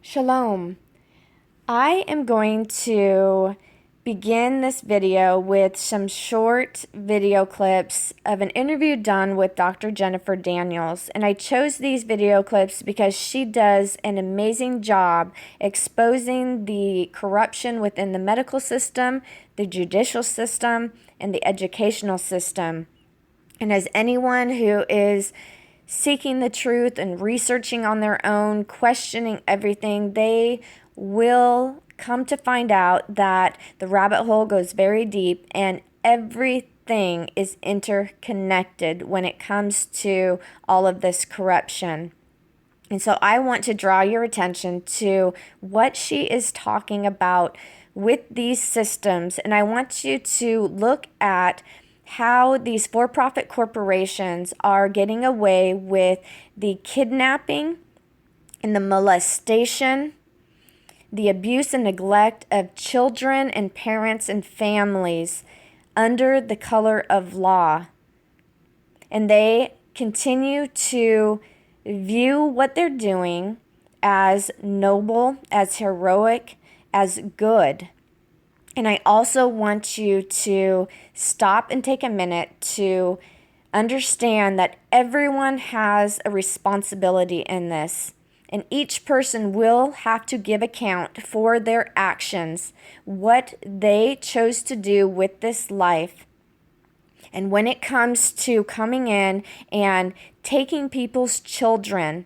Shalom. I am going to begin this video with some short video clips of an interview done with Dr. Jennifer Daniels. And I chose these video clips because she does an amazing job exposing the corruption within the medical system, the judicial system, and the educational system. And as anyone who is seeking the truth and researching on their own, questioning everything, they will come to find out that the rabbit hole goes very deep and everything is interconnected when it comes to all of this corruption. And so I want to draw your attention to what she is talking about with these systems. And I want you to look at how these for-profit corporations are getting away with the kidnapping and the molestation, the abuse and neglect of children and parents and families under the color of law. And they continue to view what they're doing as noble, as heroic, as good. And I also want you to stop and take a minute to understand that everyone has a responsibility in this. And each person will have to give account for their actions, what they chose to do with this life. And when it comes to coming in and taking people's children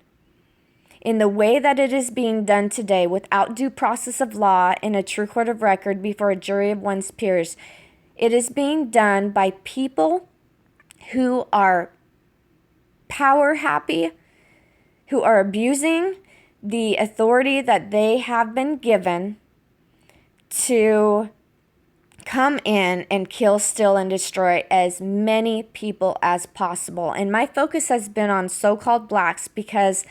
in the way that it is being done today, without due process of law in a true court of record before a jury of one's peers, it is being done by people who are power happy, who are abusing the authority that they have been given to come in and kill, steal, and destroy as many people as possible. And my focus has been on so-called blacks because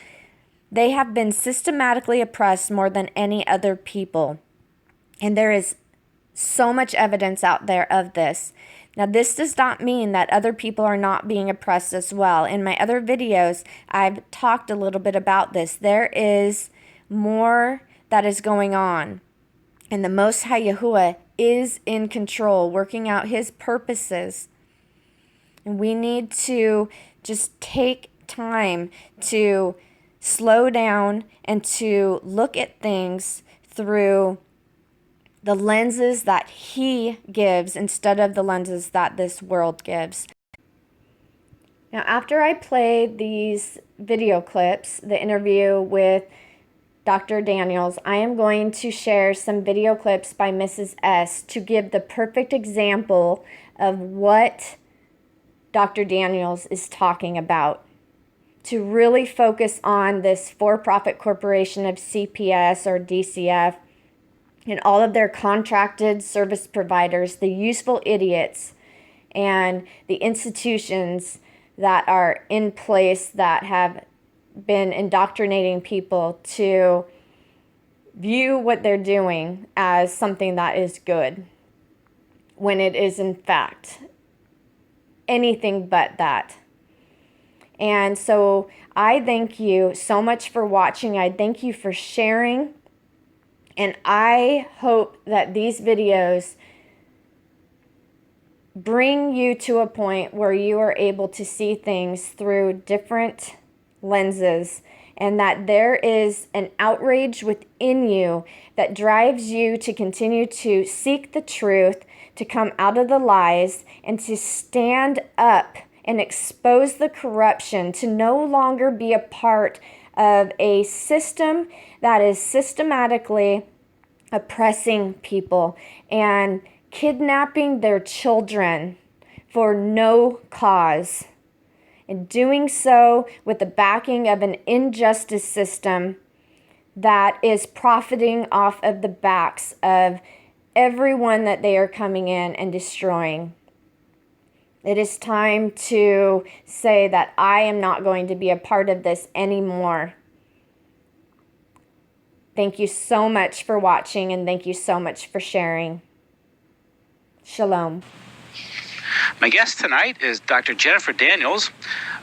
they have been systematically oppressed more than any other people. And there is so much evidence out there of this. Now, this does not mean that other people are not being oppressed as well. In my other videos, I've talked a little bit about this. There is more that is going on. And the Most High Yahuah is in control, working out his purposes. And we need to just take time to slow down and to look at things through the lenses that he gives instead of the lenses that this world gives. Now, after I play these video clips, the interview with Dr. Daniels, I am going to share some video clips by Mrs. S to give the perfect example of what Dr. Daniels is talking about, to really focus on this for-profit corporation of CPS or DCF and all of their contracted service providers, the useful idiots, and the institutions that are in place that have been indoctrinating people to view what they're doing as something that is good, when it is in fact anything but that. And so I thank you so much for watching. I thank you for sharing. And I hope that these videos bring you to a point where you are able to see things through different lenses, and that there is an outrage within you that drives you to continue to seek the truth, to come out of the lies, and to stand up and expose the corruption, to no longer be a part of a system that is systematically oppressing people and kidnapping their children for no cause, and doing so with the backing of an injustice system that is profiting off of the backs of everyone that they are coming in and destroying. It is time to say that I am not going to be a part of this anymore. Thank you so much for watching, and thank you so much for sharing. Shalom. My guest tonight is Dr. Jennifer Daniels,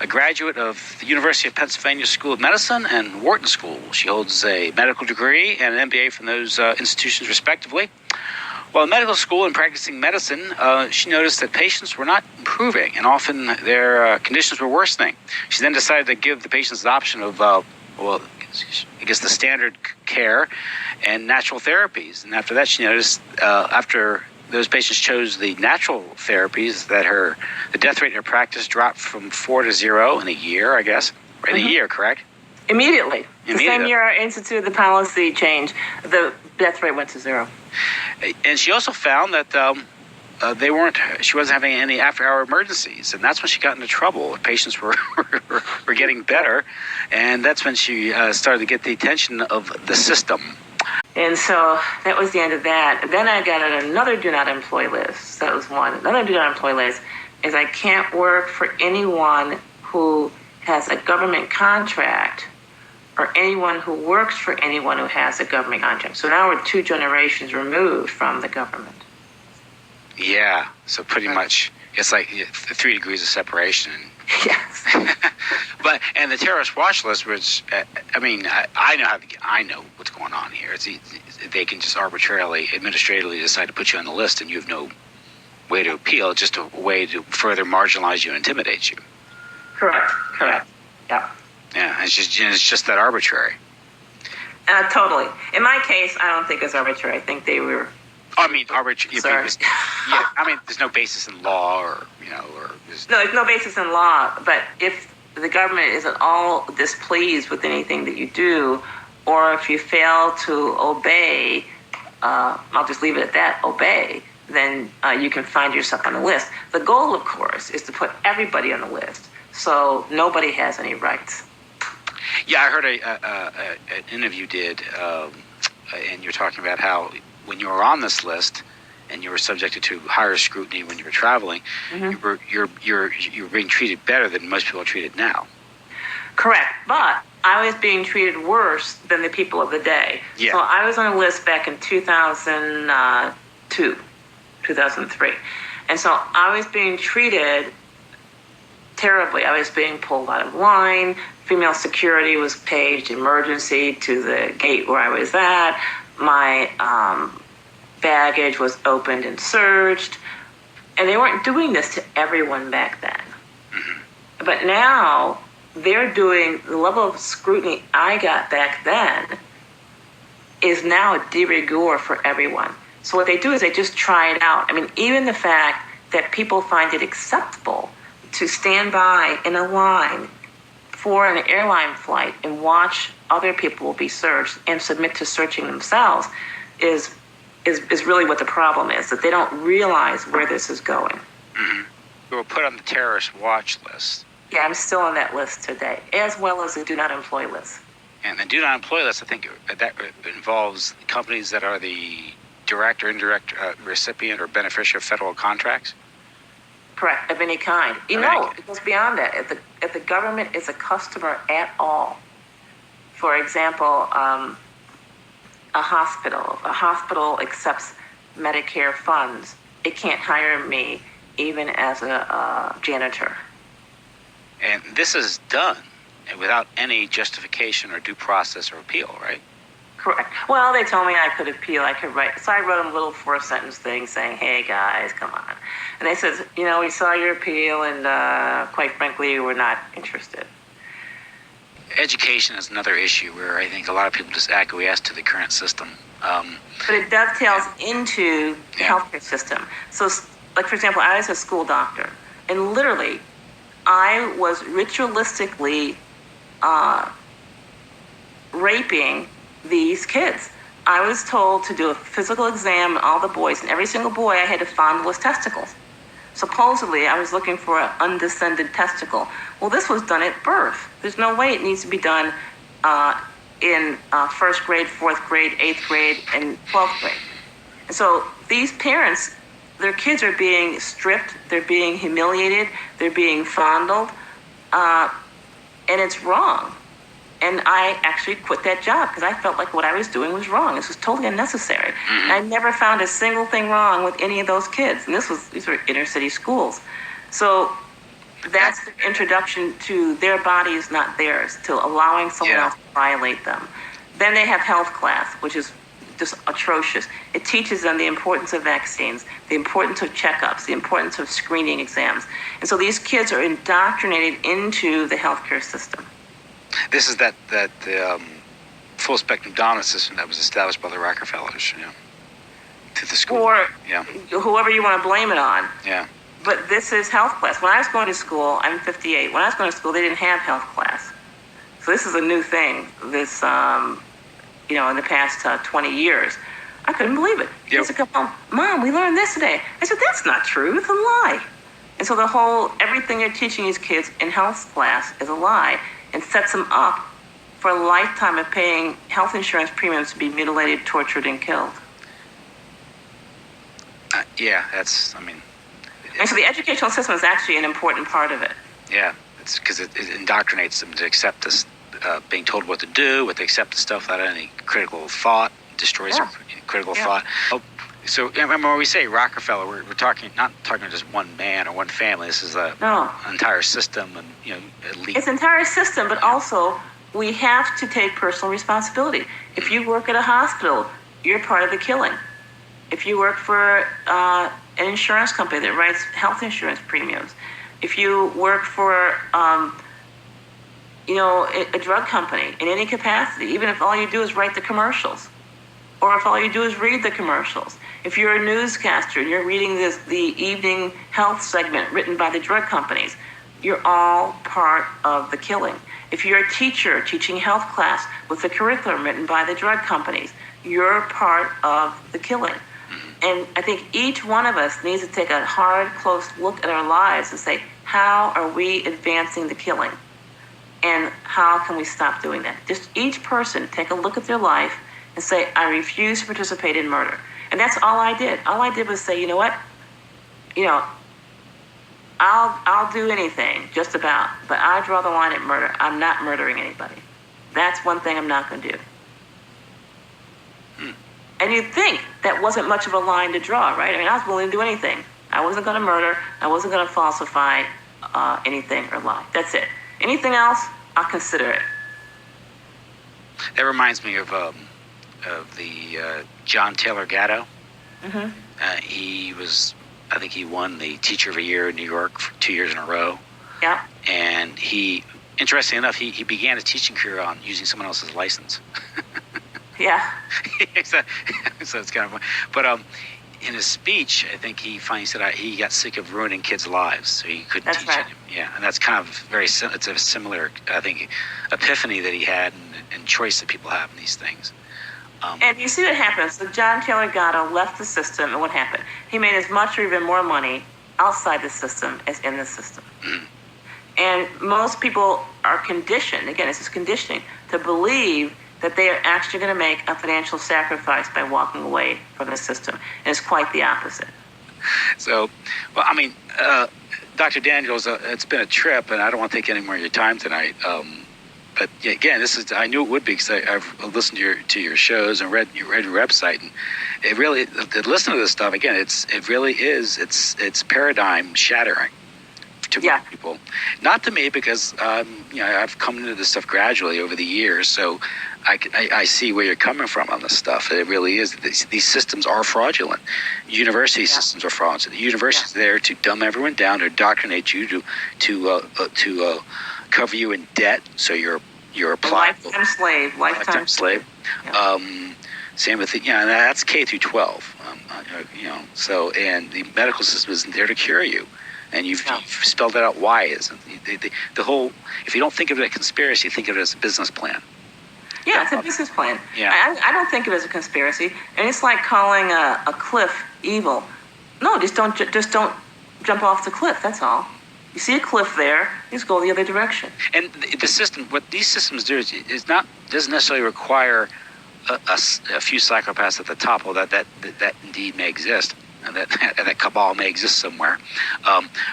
a graduate of the University of Pennsylvania School of Medicine and Wharton School. She holds a medical degree and an MBA from those institutions, respectively. While in medical school and practicing medicine, she noticed that patients were not improving, and often their conditions were worsening. She then decided to give the patients the option of, the standard care and natural therapies. And after that, she noticed, after those patients chose the natural therapies, that the death rate in her practice dropped from 4 to 0 in a year, I guess. In a year, correct? Immediately. The same year I instituted the policy change, the death rate went to 0. And she also found that she wasn't having any after-hour emergencies, and that's when she got into trouble. Patients were getting better, and that's when she started to get the attention of the system. And so that was the end of that. Then I got on another do not employ list. That was one. Another do not employ list is I can't work for anyone who has a government contract or anyone who works for anyone who has a government contract. So now we're 2 generations removed from the government. Yeah, so pretty much it's like 3 degrees of separation. Yes. And the terrorist watch list, which I know what's going on here. They can just arbitrarily, administratively decide to put you on the list, and you have no way to appeal. Just a way to further marginalize you and intimidate you. Correct. Yeah. Yeah, it's just that arbitrary. Totally. In my case, I don't think it's arbitrary. I think they were. Arbitrary. Yeah, there's no basis in law, or. No, there's no basis in law. But if the government is at all displeased with anything that you do, or if you fail to obey, I'll just leave it at that. Obey. Then you can find yourself on the list. The goal, of course, is to put everybody on the list, so nobody has any rights. Yeah, I heard an interview you did, and you're talking about how when you were on this list and you were subjected to higher scrutiny when you were traveling, you're being treated better than most people are treated now. Correct, but I was being treated worse than the people of the day. Yeah. So I was on a list back in 2002, 2003, and so I was being treated terribly. I was being pulled out of line. Female security was paged emergency to the gate where I was at. My baggage was opened and searched. And they weren't doing this to everyone back then. Mm-hmm. But now they're doing the level of scrutiny I got back then is now de rigueur for everyone. So what they do is they just try it out. Even the fact that people find it acceptable to stand by in a line for an airline flight and watch other people be searched and submit to searching themselves is really what the problem is, that they don't realize where this is going. Mm-hmm. You were put on the terrorist watch list. Yeah, I'm still on that list today, as well as the do not employ list. And the do not employ list, I think that involves companies that are the direct or indirect recipient or beneficiary of federal contracts? Correct, of any kind. It goes beyond that. If the government is a customer at all, for example, a hospital accepts Medicare funds, it can't hire me even as a janitor. And this is done without any justification or due process or appeal, right? Correct. Well, they told me I could appeal, I could write. So I wrote them a little 4-sentence thing saying, hey, guys, come on. And they said, we saw your appeal and quite frankly, we're not interested. Education is another issue where I think a lot of people just acquiesce to the current system. But it dovetails into the healthcare system. So, like, for example, I was a school doctor, and literally, I was ritualistically raping these kids. I was told to do a physical exam on all the boys, and every single boy I had to fondle his testicles. Supposedly, I was looking for an undescended testicle. Well, this was done at birth. There's no way it needs to be done in first grade, fourth grade, 8th grade, and 12th grade. And so these parents, their kids are being stripped, they're being humiliated, they're being fondled, and it's wrong. And I actually quit that job because I felt like what I was doing was wrong. This was totally unnecessary. Mm-hmm. I never found a single thing wrong with any of those kids. And these were inner city schools. So that's the introduction to their body is not theirs, to allowing someone else to violate them. Then they have health class, which is just atrocious. It teaches them the importance of vaccines, the importance of checkups, the importance of screening exams. And so these kids are indoctrinated into the healthcare system. This is the full spectrum dominant system that was established by the Rockefellers, to the school. Or whoever you want to blame it on. Yeah. But this is health class. When I was going to school, I'm 58. When I was going to school, they didn't have health class. So this is a new thing. This, in the past 20 years, I couldn't believe it. Yep. Kids would come home, Mom, we learned this today. I said, that's not true. It's a lie. And so everything you're teaching these kids in health class is a lie and sets them up for a lifetime of paying health insurance premiums to be mutilated, tortured, and killed. And so the educational system is actually an important part of it. Yeah, it's because it indoctrinates them to accept this, being told what to do, what to accept the stuff without any critical thought, destroys their critical thought. Oh, so remember when we say Rockefeller, we're not talking just one man or one family. This is an entire system, and elite. It's an entire system, but also we have to take personal responsibility. If you work at a hospital, you're part of the killing. If you work for an insurance company that writes health insurance premiums, if you work for a drug company in any capacity, even if all you do is write the commercials, or if all you do is read the commercials, if you're a newscaster and you're reading the evening health segment written by the drug companies, you're all part of the killing. If you're a teacher teaching health class with the curriculum written by the drug companies, you're part of the killing. And I think each one of us needs to take a hard, close look at our lives and say, how are we advancing the killing? And how can we stop doing that? Just each person take a look at their life and say, I refuse to participate in murder. And that's all I did. All I did was say, you know what? I'll do anything, just about, but I draw the line at murder. I'm not murdering anybody. That's one thing I'm not going to do. And you'd think that wasn't much of a line to draw, right? I mean, I was willing to do anything. I wasn't going to murder. I wasn't going to falsify anything or lie. That's it. Anything else, I'll consider it. That reminds me of the John Taylor Gatto. Mm-hmm. I think he won the Teacher of the Year in New York for 2 years in a row. Yeah. And interestingly enough, he began a teaching career on using someone else's license. Yeah. so it's kind of fun. But in his speech, I think he finally said he got sick of ruining kids' lives, so he couldn't teach it. Yeah, and that's kind of it's a similar, I think, epiphany that he had and choice that people have in these things. And you see what happens. So John Taylor Gatto left the system, and what happened? He made as much or even more money outside the system as in the system. Mm. And most people are conditioned, again, this is conditioning, to believe that they are actually going to make a financial sacrifice by walking away from the system. And it's quite the opposite. So, Dr. Daniels, it's been a trip, and I don't want to take any more of your time tonight. But again, I knew it would be because I've listened to your shows and read your website, and it really, to listen to this stuff again, it's paradigm shattering to people. Not to me, because I've come into this stuff gradually over the years, so I see where you're coming from on this stuff. It really is. These systems are fraudulent. University systems are fraudulent. The university's there to dumb everyone down, to indoctrinate you, to cover you in debt, so you're a lifetime slave. Lifetime slave. Yeah. Same with and that's K through 12. So, and the medical system isn't there to cure you. And you've spelled it out. Why isn't the whole? If you don't think of it as a conspiracy, think of it as a business plan. Yeah, it's a business plan. Yeah. I don't think of it as a conspiracy. And it's like calling a cliff evil. No, just don't jump off the cliff. That's all. You see a cliff there, just go the other direction. And the system, what these systems do doesn't necessarily require a few psychopaths at the top, although that indeed may exist. And that cabal may exist somewhere.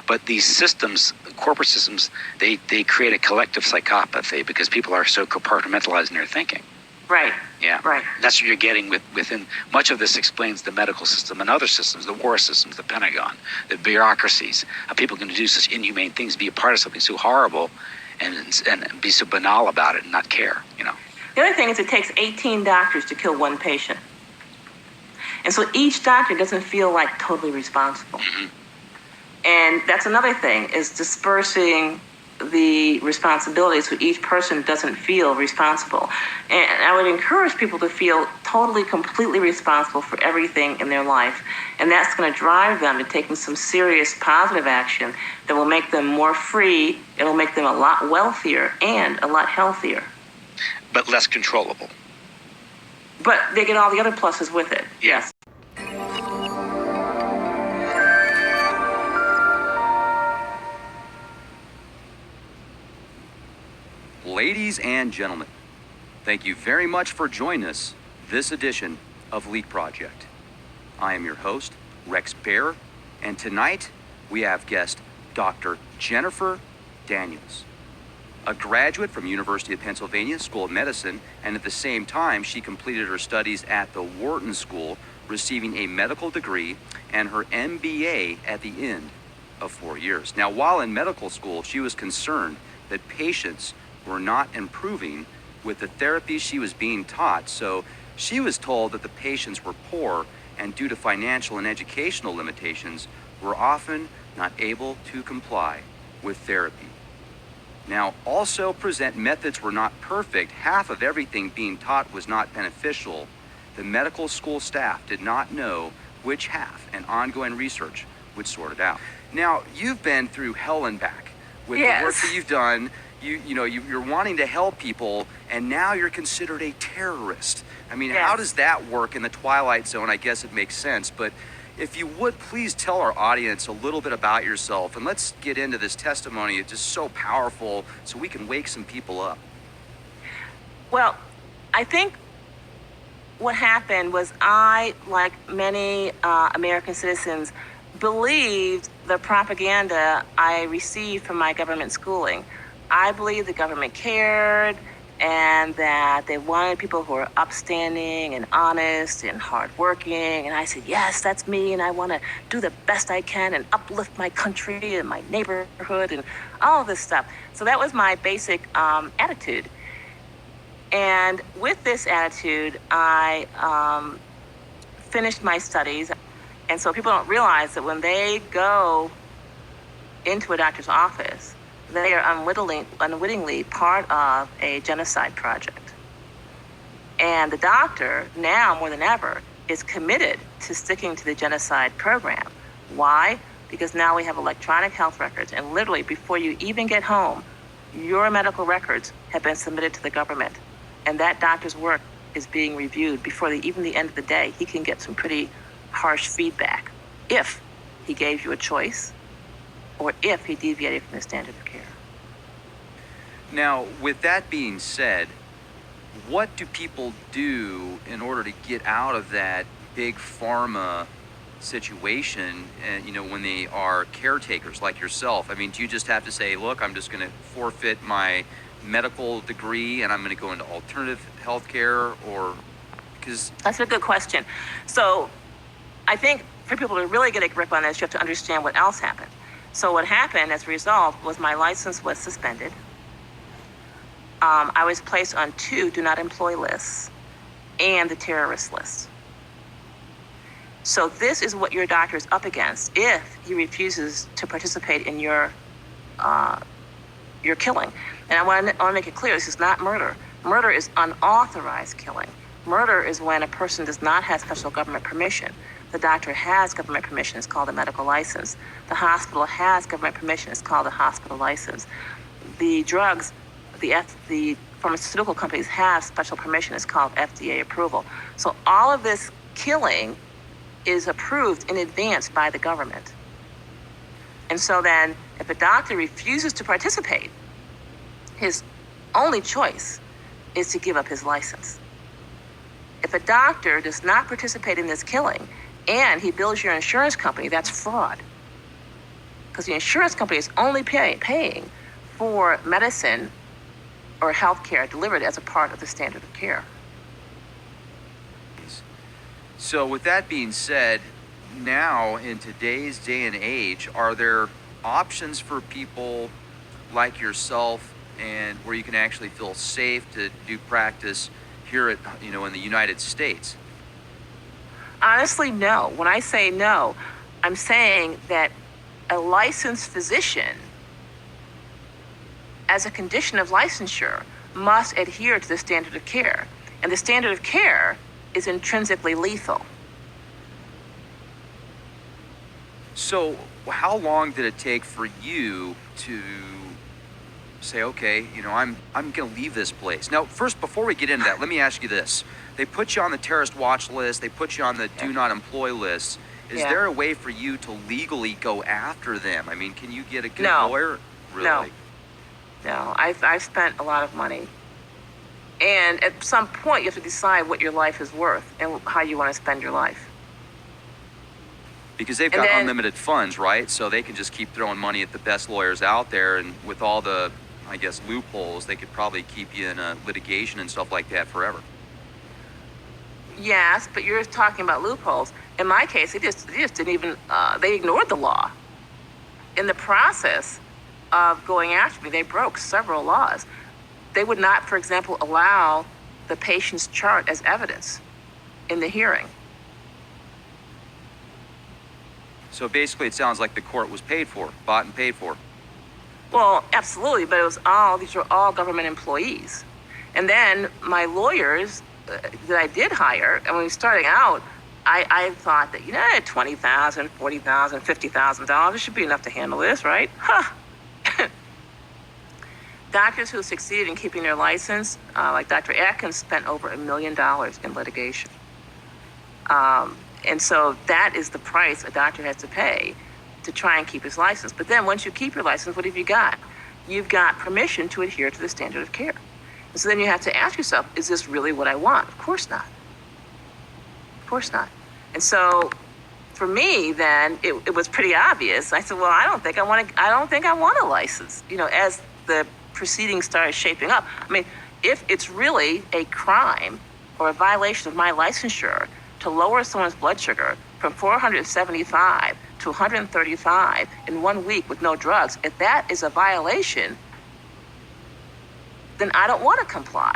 But these systems, corporate systems, they create a collective psychopathy because people are so compartmentalized in their thinking. Right. Yeah. Right. That's what you're getting within much of this explains the medical system and other systems, the war systems, the Pentagon, the bureaucracies, how people can do such inhumane things, be a part of something so horrible and be so banal about it and not care, you know. The other thing is it takes 18 doctors to kill one patient. And so each doctor doesn't feel like totally responsible. Mm-hmm. And that's another thing, is dispersing the responsibility so each person doesn't feel responsible. And I would encourage people to feel totally, completely responsible for everything in their life. And that's going to drive them to taking some serious positive action that will make them more free. It'll make them a lot wealthier and a lot healthier. But less controllable. But they get all the other pluses with it. Yes. Ladies and gentlemen, thank you very much for joining us this edition of Leak Project. I am your host, Rex Baer, and tonight we have guest Dr. Jennifer Daniels, a graduate from University of Pennsylvania School of Medicine, and at the same time she completed her studies at the Wharton School, receiving a medical degree and her MBA at the end of 4 years. Now, while in medical school, she was concerned that patients were not improving with the therapies she was being taught. So she was told that the patients were poor and due to financial and educational limitations were often not able to comply with therapy. Now, also present methods were not perfect. Half of everything being taught was not beneficial. The medical school staff did not know which half, and ongoing research would sort it out. Now, you've been through hell and back with the work that you've done. You're wanting to help people, and now you're considered a terrorist. I mean, how does that work in the Twilight Zone? I guess it makes sense, but if you would please tell our audience a little bit about yourself, and let's get into this testimony. It's just so powerful, so we can wake some people up. Well, I think what happened was I, like many American citizens, believed the propaganda I received from my government schooling. I believe the government cared and that they wanted people who were upstanding and honest and hardworking. And I said, yes, that's me. And I want to do the best I can and uplift my country and my neighborhood and all of this stuff. So that was my basic attitude. And with this attitude, I finished my studies. And so people don't realize that when they go into a doctor's office, they are unwittingly part of a genocide project. And the doctor, now more than ever, is committed to sticking to the genocide program. Why? Because now we have electronic health records, and literally before you even get home, your medical records have been submitted to the government. And that doctor's work is being reviewed before even the end of the day. He can get some pretty harsh feedback if he gave you a choice or if he deviated from the standard of care. Now, with that being said, what do people do in order to get out of that big pharma situation, and when they are caretakers like yourself? I mean, do you just have to say, look, I'm just going to forfeit my medical degree and I'm going to go into alternative healthcare, or because... That's a good question. So I think for people to really get a grip on this, you have to understand what else happened. So what happened as a result was my license was suspended. I was placed on 2 do not employ lists and the terrorist list. So this is what your doctor is up against if he refuses to participate in your killing. And I want to make it clear, this is not murder. Murder is unauthorized killing. Murder is when a person does not have special government permission. The doctor has government permission, it's called a medical license. The hospital has government permission, it's called a hospital license. The drugs, the pharmaceutical companies have special permission, it's called FDA approval. So all of this killing is approved in advance by the government. And so then if a doctor refuses to participate, his only choice is to give up his license. If a doctor does not participate in this killing and he bills your insurance company, that's fraud. Because the insurance company is only paying for medicine or health care delivered as a part of the standard of care. So with that being said, now in today's day and age, are there options for people like yourself and where you can actually feel safe to do practice here at, in the United States? Honestly, no. When I say no, I'm saying that a licensed physician, as a condition of licensure, must adhere to the standard of care. And the standard of care is intrinsically lethal. So how long did it take for you to say, okay, I'm going to leave this place? Now, first, before we get into that, let me ask you this. They put you on the terrorist watch list. They put you on the do not employ list. Is there a way for you to legally go after them? I mean, can you get a good lawyer? Really? No, I've spent a lot of money. And at some point, you have to decide what your life is worth and how you want to spend your life. Because they've got unlimited funds, right? So they can just keep throwing money at the best lawyers out there. And with all the, I guess, loopholes, they could probably keep you in litigation and stuff like that forever. Yes, but you're talking about loopholes. In my case, they just didn't even, they ignored the law. In the process of going after me, they broke several laws. They would not, for example, allow the patient's chart as evidence in the hearing. So basically, it sounds like the court was bought and paid for. Well, absolutely, but these were all government employees. And then my lawyers that I did hire, and when we were starting out, I thought that, $20,000, $40,000, $50,000 should be enough to handle this, right? Doctors who succeeded in keeping their license, like Dr. Atkins, spent over $1 million in litigation. And so that is the price a doctor has to pay to try and keep his license. But then once you keep your license, what have you got? You've got permission to adhere to the standard of care. And so then you have to ask yourself, is this really what I want? Of course not. Of course not. And so for me, then it was pretty obvious. I said, well, I don't think I want a license. As the proceedings started shaping up. I mean, if it's really a crime or a violation of my licensure to lower someone's blood sugar from 475 to 135 in 1 week with no drugs, if that is a violation, then I don't want to comply.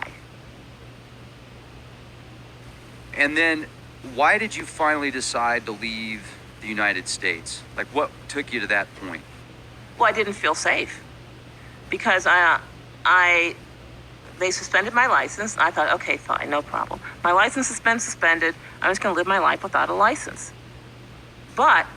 And then why did you finally decide to leave the United States? Like, what took you to that point? Well, I didn't feel safe because they suspended my license. I thought, okay, fine, no problem. My license has been suspended. I'm just going to live my life without a license. But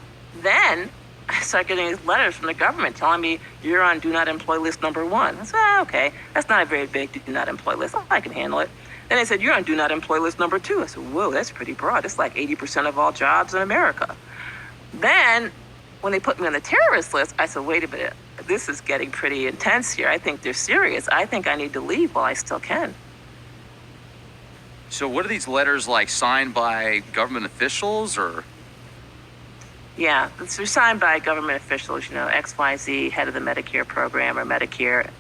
then I started getting these letters from the government telling me, you're on do not employ list number 1. I said, okay, that's not a very big do not employ list. I can handle it. Then they said, you're on do not employ list number 2. I said, whoa, that's pretty broad. It's like 80% of all jobs in America. Then when they put me on the terrorist list, I said, wait a minute, this is getting pretty intense here. I think they're serious. I think I need to leave while I still can. So what are these letters like, signed by government officials or? Yeah, they're signed by government officials, XYZ, head of the Medicare program or Medicare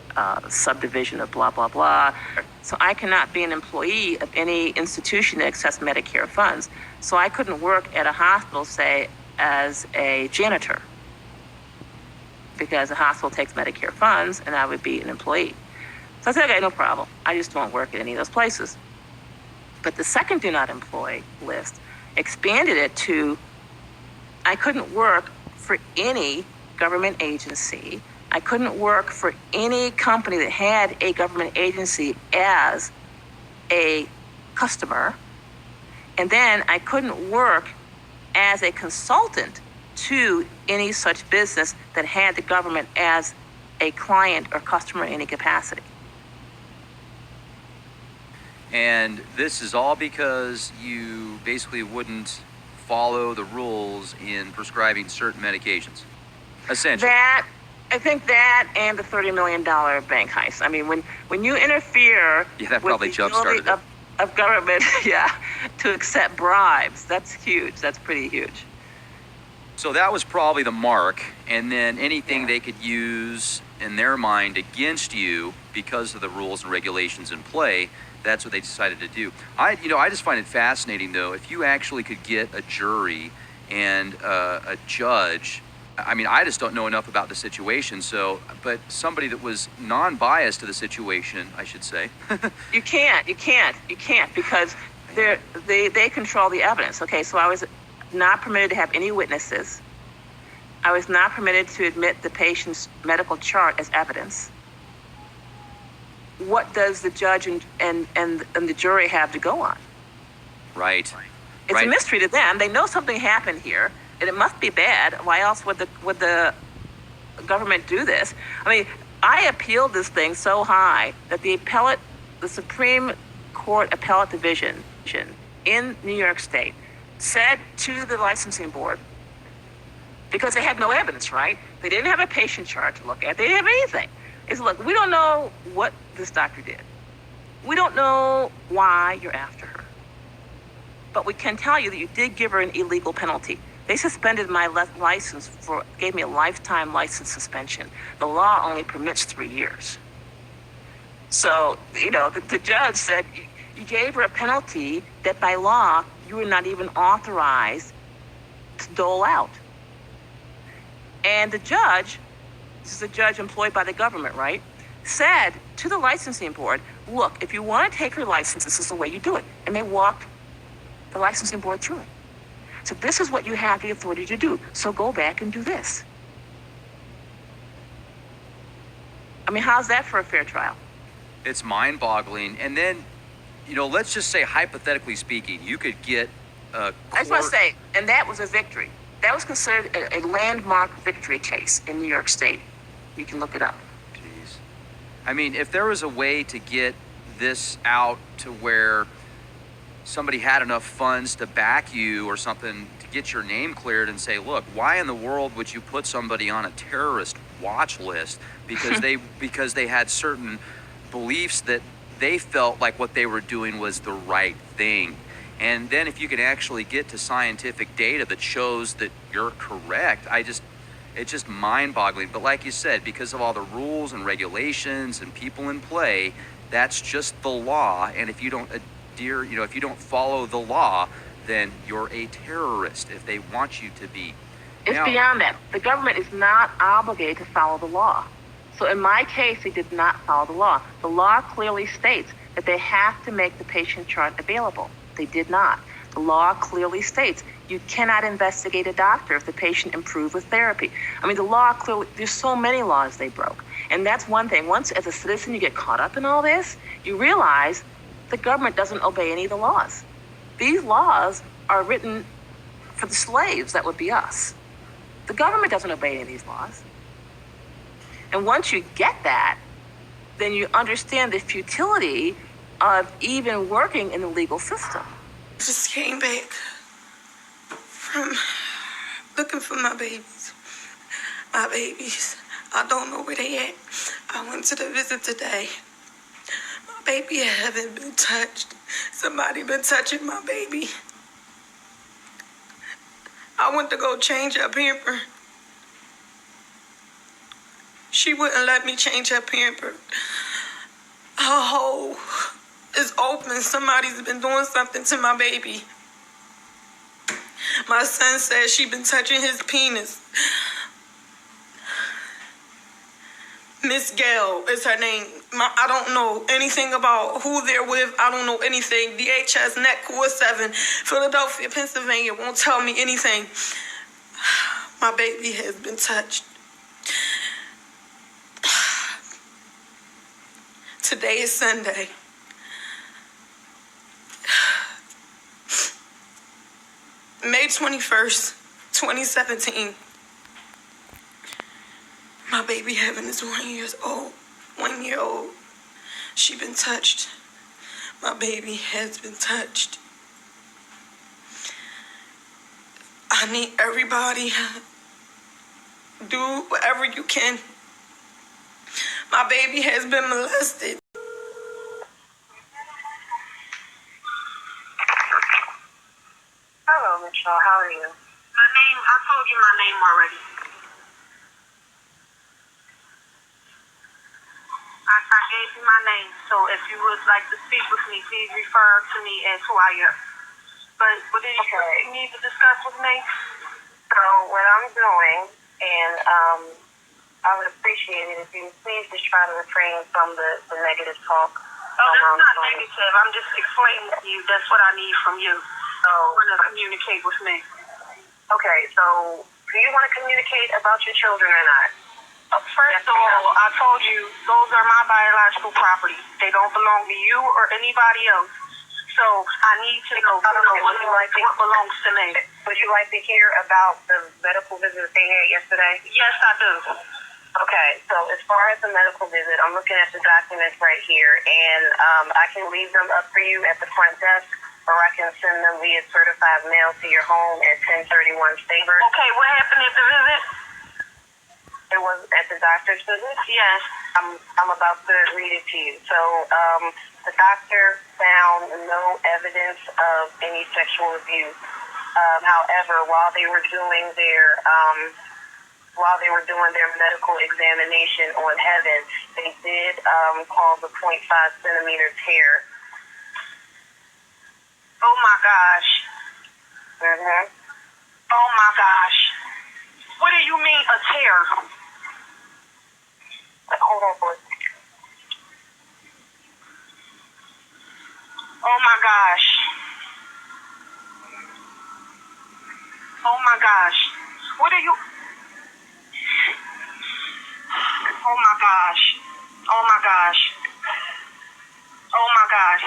subdivision of blah, blah, blah. So I cannot be an employee of any institution that accepts Medicare funds. So I couldn't work at a hospital, say, as a janitor, because the hospital takes Medicare funds and I would be an employee. So I said, okay, no problem. I just won't work at any of those places. But the second do not employ list expanded it to I couldn't work for any government agency. I couldn't work for any company that had a government agency as a customer. And then I couldn't work as a consultant to any such business that had the government as a client or customer in any capacity. And this is all because you basically wouldn't follow the rules in prescribing certain medications, essentially. I think that and the $30 million bank heist. I mean, when you interfere that probably with the jump-started ability of government, to accept bribes, that's huge. That's pretty huge. So that was probably the mark, and then anything they could use in their mind against you because of the rules and regulations in play, that's what they decided to do. I just find it fascinating, though, if you actually could get a jury and a judge. I mean, I just don't know enough about the situation. So, but somebody that was non-biased to the situation, I should say. You can't because they control the evidence. Okay, so I was not permitted to have any witnesses. I was not permitted to admit the patient's medical chart as evidence. What does the judge and the jury have to go on? Right. It's a mystery to them. They know something happened here, and it must be bad. Why else would the government do this? I mean, I appealed this thing so high that the Supreme Court Appellate Division in New York State said to the licensing board, because they had no evidence, right? They didn't have a patient chart to look at. They didn't have anything. They said, look, we don't know what this doctor did. We don't know why you're after her. But we can tell you that you did give her an illegal penalty. They suspended my license gave me a lifetime license suspension. The law only permits 3 years. So, the judge said you gave her a penalty that by law you were not even authorized to dole out. And the judge, this is a judge employed by the government, right, said to the licensing board, look, if you want to take her license, this is the way you do it. And they walked the licensing board through it. So this is what you have the authority to do. So go back and do this. I mean, how's that for a fair trial? It's mind-boggling. And then, let's just say, hypothetically speaking, you could get a court... I just want to say, and that was a victory. That was considered a landmark victory case in New York State. You can look it up. Jeez. I mean, if there was a way to get this out to where somebody had enough funds to back you or something to get your name cleared and say, look, why in the world would you put somebody on a terrorist watch list because they had certain beliefs that they felt like what they were doing was the right thing. And then if you can actually get to scientific data that shows that you're correct, it's just mind-boggling. But like you said, because of all the rules and regulations and people in play, that's just the law. And if you don't if you don't follow the law, then you're a terrorist if they want you to be. It's beyond that. The government is not obligated to follow the law. So in my case, they did not follow the law. The law clearly states that they have to make the patient chart available. They did not. The law clearly states you cannot investigate a doctor if the patient improved with therapy. I mean, the law clearly, there's so many laws they broke. And that's one thing. Once as a citizen you get caught up in all this, you realize the government doesn't obey any of the laws. These laws are written for the slaves, that would be us. The government doesn't obey any of these laws. And once you get that, then you understand the futility of even working in the legal system. I just came back from looking for my babies. My babies. I don't know where they at. I went to the visit today. My baby haven't been touched. Somebody been touching my baby. I went to go change her pamper. She wouldn't let me change her pamper. Her hole is open. Somebody's been doing something to my baby. My son says she been touching his penis. Miss Gail is her name. I don't know anything about who they're with. I don't know anything. DHS, net P.7, Philadelphia, Pennsylvania won't tell me anything. My baby has been touched. Today is Sunday. May 21st, 2017. My baby Heaven is 1 year old. 1 year old. She been touched. My baby has been touched. I need everybody do whatever you can. My baby has been molested. Hello, Michelle. How are you? I told you my name already. I gave gave you my name, so if you would like to speak with me, please refer to me as who I am. But what did you need to discuss with me? So what I'm doing, and I would appreciate it if you please just try to refrain from the negative talk. Oh, that's not negative. I'm just explaining to you. That's what I need from you. So you want to communicate with me. Okay, so do you want to communicate about your children or not? First of all, I told you those are my biological property. They don't belong to you or anybody else. So I need to know what belongs to me. Would you like to hear about the medical visit they had yesterday? Yes, I do. Okay, so as far as the medical visit, I'm looking at the documents right here, and I can leave them up for you at the front desk, or I can send them via certified mail to your home at 1031 Stavers. Okay, what happened at the visit? It was at the doctor's visit? Yes. I'm about to read it to you. So the doctor found no evidence of any sexual abuse. However, while they were doing their medical examination on Heaven, they did call the 0.5 centimeter tear. Oh my gosh. Mm-hmm. Oh my gosh. What do you mean a tear? Hold on for a second. Oh my gosh. Oh my gosh. What are you? Oh my gosh. Oh my gosh. Oh my gosh.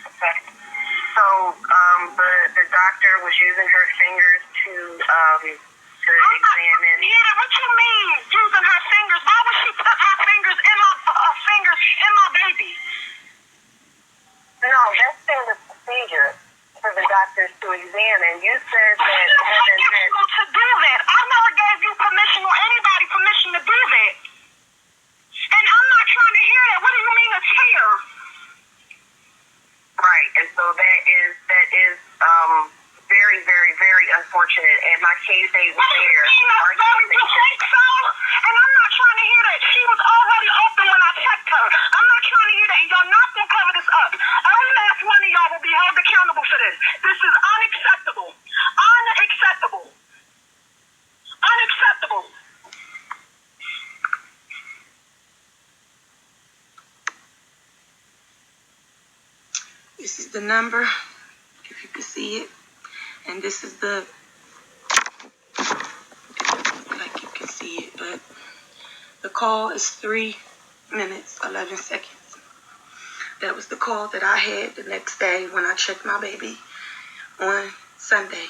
Okay. So the doctor was using her fingers to examine. Yeah, what you mean using her fingers? Why would she put her fingers in my baby? No, that's standard procedure for the doctors to examine. You said that Heaven had to do that. I never gave you permission or anybody permission to do that. And I'm not trying to hear that. What do you mean a tear? right, and so that is very, very, very unfortunate. And my case aide was there. And I'm not trying to hear that. She was already open when I checked her. I'm not trying to hear that. Y'all not gonna cover this up. Every last one of y'all will be held accountable for this. This is unacceptable. Unacceptable. Unacceptable. This is the number, if you can see it. And this is the, like you can see it, but the call is 3 minutes, 11 seconds. That was the call that I had the next day when I checked my baby on Sunday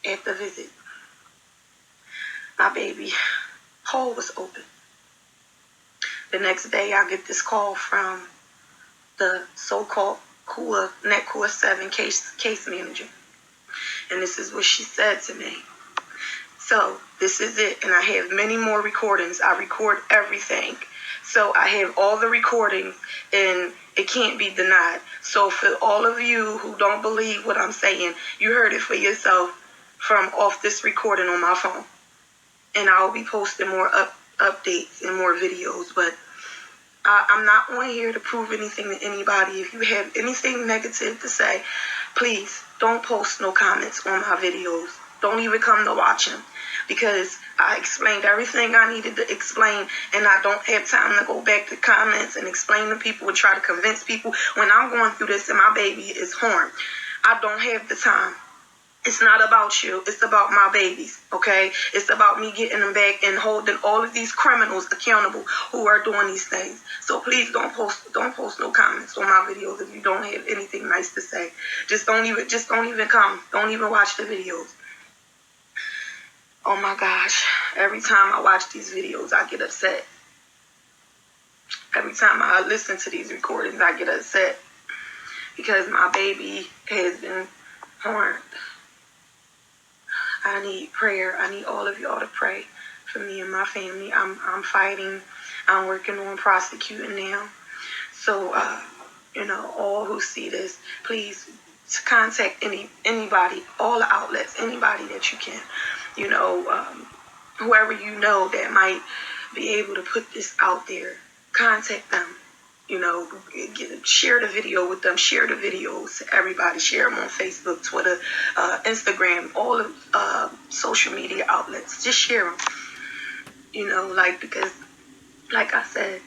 at the visit. My baby hole was open. The next day I get this call from the so-called P.7 case manager. And this is what she said to me. So this is it. And I have many more recordings. I record everything. So I have all the recordings and it can't be denied. So for all of you who don't believe what I'm saying, you heard it for yourself from off this recording on my phone. And I'll be posting more updates and more videos. But I'm not on here to prove anything to anybody. If you have anything negative to say, please don't post no comments on my videos. Don't even come to watch them, because I explained everything I needed to explain, and I don't have time to go back to comments and explain to people and try to convince people when I'm going through this and my baby is harmed. I don't have the time. It's not about you. It's about my babies, okay? It's about me getting them back and holding all of these criminals accountable who are doing these things. So please don't post no comments on my videos if you don't have anything nice to say. Just don't even come. Don't even watch the videos. Oh my gosh. Every time I watch these videos, I get upset. Every time I listen to these recordings, I get upset because my baby has been harmed. I need prayer. I need all of y'all to pray for me and my family. I'm fighting. I'm working on prosecuting now. So, all who see this, please to contact anybody, all the outlets, anybody that you can, whoever you know that might be able to put this out there, contact them. Share the video with them, share the videos to everybody, share them on Facebook, Twitter, Instagram, all of social media outlets. Just share them, because like I said,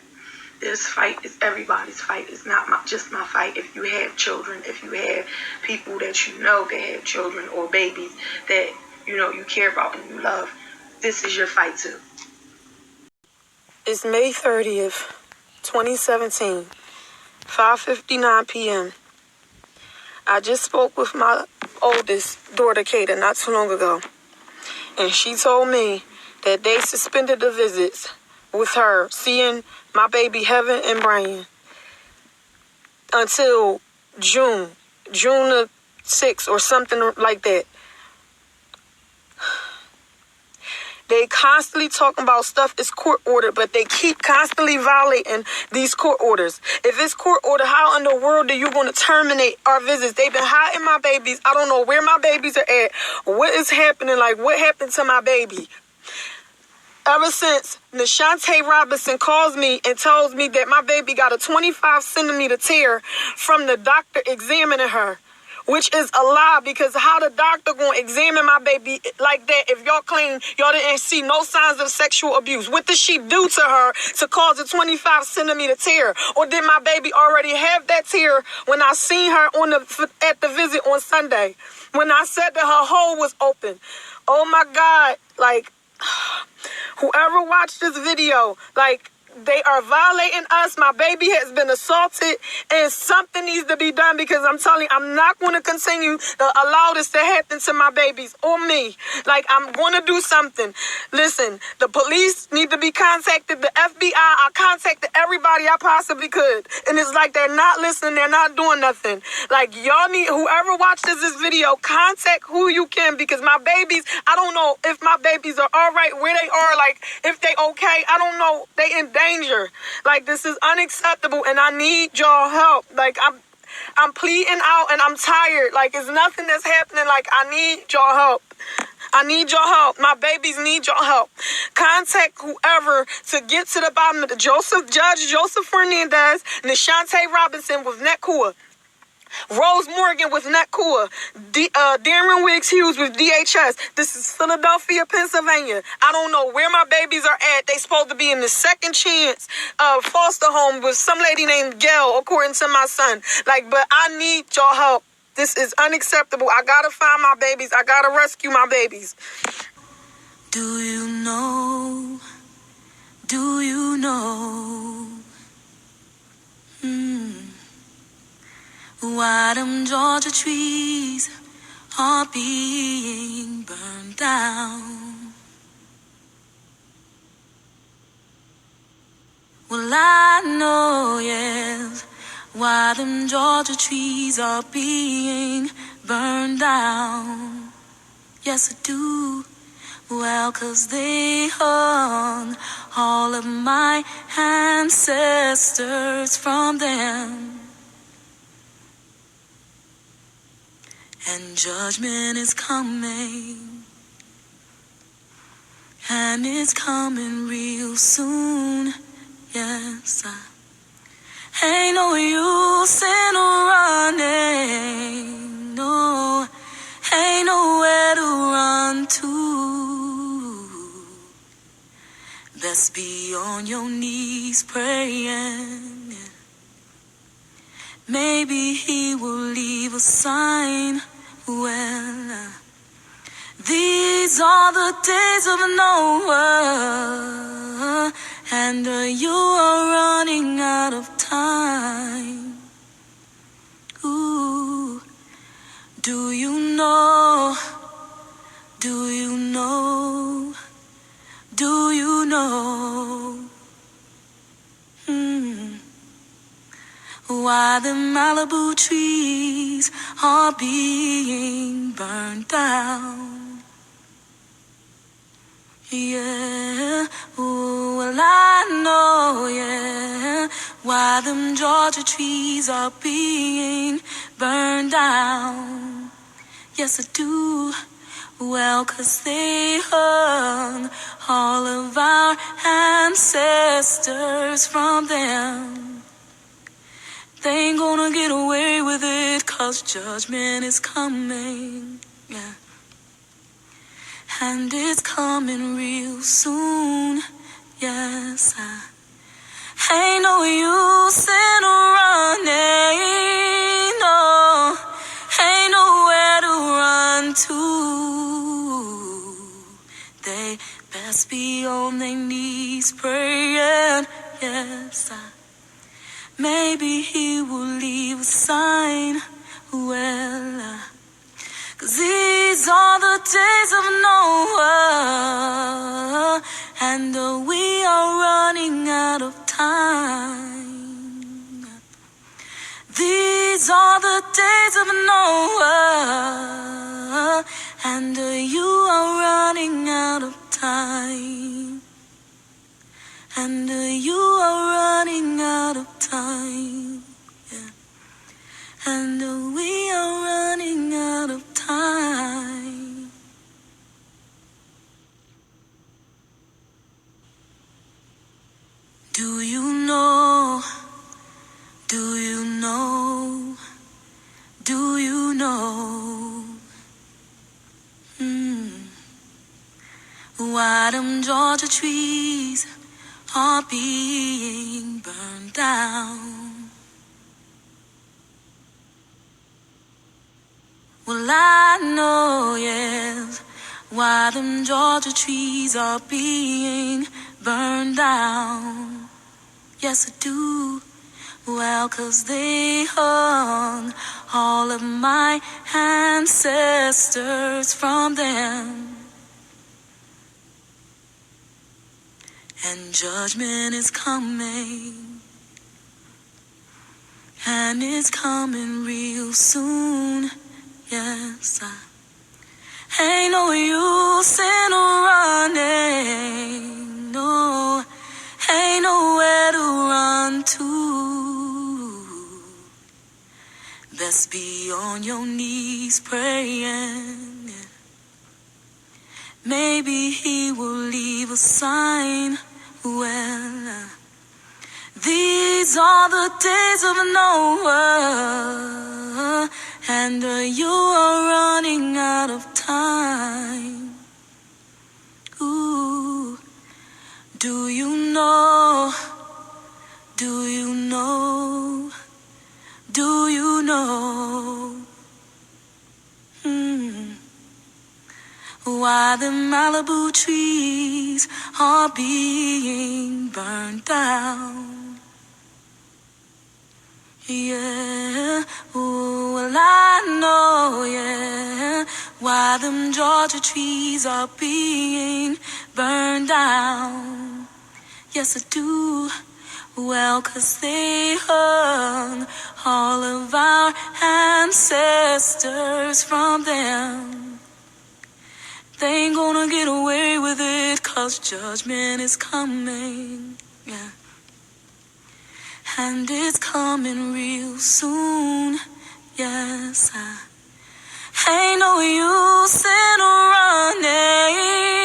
this fight is everybody's fight. It's not just my fight. If you have children, if you have people that you know that have children or babies that you care about and you love, this is your fight too. It's May 30th, 2017, 5:59 p.m. I just spoke with my oldest daughter, Kata, not too long ago, and she told me that they suspended the visits with her seeing my baby Heaven and Brian until June the 6th or something like that. They constantly talking about stuff is court ordered, but they keep constantly violating these court orders. If it's court order, how in the world are you going to terminate our visits? They've been hiding my babies. I don't know where my babies are at. What is happening? Like, what happened to my baby? Ever since Nashante Robinson calls me and tells me that my baby got a 25 centimeter tear from the doctor examining her, which is a lie, because how the doctor going to examine my baby like that if y'all claim y'all didn't see no signs of sexual abuse? What did she do to her to cause a 25 centimeter tear? Or did my baby already have that tear when I seen her at the visit on Sunday? When I said that her hole was open. Oh my God, like, whoever watched this video, like, they are violating us. My baby has been assaulted, and something needs to be done, because I'm telling you, I'm not going to continue to allow this to happen to my babies or me. Like, I'm going to do something. Listen, the police need to be contacted. The FBI, I contacted everybody I possibly could, and it's like they're not listening. They're not doing nothing. Like, y'all need, whoever watches this video, contact who you can, because my babies, I don't know if my babies are all right, where they are, like, if they okay. I don't know. They in danger. Like, this is unacceptable, and I need y'all help. Like, I'm pleading out, and I'm tired. Like, it's nothing that's happening. Like, I need y'all help. I need your help. My babies need your help. Contact whoever to get to the bottom of the Judge Joseph Fernandez, Nashante Robinson with NetCoa, Rose Morgan with NetCoa, Darren Wiggs Hughes with DHS. This is Philadelphia, Pennsylvania. I don't know where my babies are at. They supposed to be in the second chance foster home with some lady named Gail, according to my son. Like, but I need your help. This is unacceptable. I gotta find my babies. I gotta rescue my babies. Do you know? Do you know? Why them Georgia trees are being burned down? Well, I know, yes, why them Georgia trees are being burned down. Yes, I do. Well, 'cause they hung all of my ancestors from them. And judgment is coming, and it's coming real soon. Yes, ain't no use in running, no, ain't nowhere to run to. Best be on your knees praying. Maybe he will leave a sign. Well, these are the days of Noah, and you are running out of time. Ooh, do you know? Do you know? Do you know? Why the Malibu trees are being burned down? Yeah, ooh, well I know, yeah, why them Georgia trees are being burn down. Yes, I do. Well, 'cause they hung all of our ancestors from them. They ain't gonna get away with it, 'cause judgment is coming. Yeah. And it's coming real soon. Yes, I ain't no use in running. No, ain't nowhere to run to. They best be on their knees praying. Yes, maybe he will leave a sign. Well, 'cause these are the days of Noah, and we are running out of time. These are the days of Noah, and you are running out of time. And you are running out of time. Yeah. And we are running out of time. Do you know? Do you know? Do you know? Why them Georgia trees are being burned down? Well, I know, yes, why them Georgia trees are being burned down. Yes, I do. Well, 'cause they hung all of my ancestors from them. And judgment is coming. And it's coming real soon. Yes, ain't no use in running. No, ain't nowhere to run to. Best be on your knees praying. Maybe he will leave a sign. Well, these are the days of Noah, and you are running out of time. Ooh, do you know? Do you know? Do you know? Why the Malibu trees are being burned down? Yeah, ooh, well I know, yeah, why them Georgia trees are being burned down. Yes, I do. Well, 'cause they hung all of our ancestors from them. They ain't gonna get away with it, 'cause judgment is coming. Yeah. And it's coming real soon. Yes, ain't no use in running.